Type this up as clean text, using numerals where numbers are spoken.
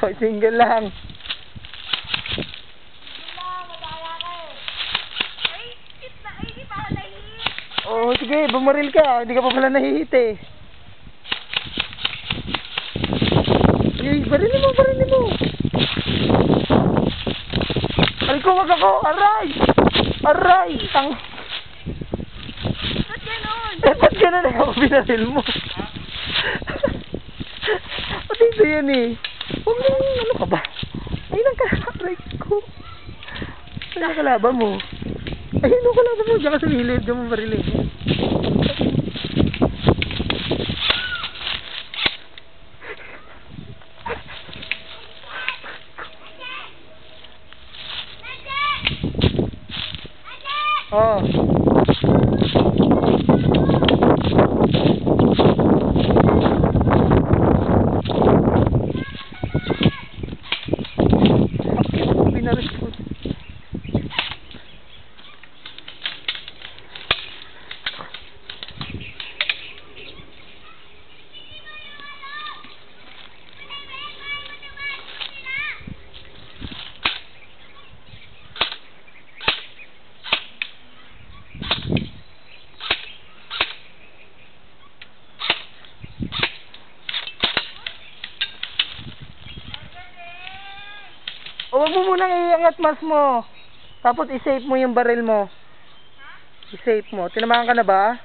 Oh, single lang. Oh, sige, bumaril ka. Hindi ka pa pala nahihit eh. Yay, barilin mo. Ay, kumag ako. Aray! Tang... Ba't ganon? Ba't ganon eh? Ako binaril mo. Pati ito yan eh. Huwag mo, ano ka ba? Ayun ang aray ko. Ayun ang kalaban mo. Ayun ang kalaban mo. Diyan ka sa gilid. Diyan mo barilin. Oh. Binaris ko. O, wag mo munang iangat mas mo. Tapos i-save mo yung baril mo. I-save mo. Tinamaan ka na ba?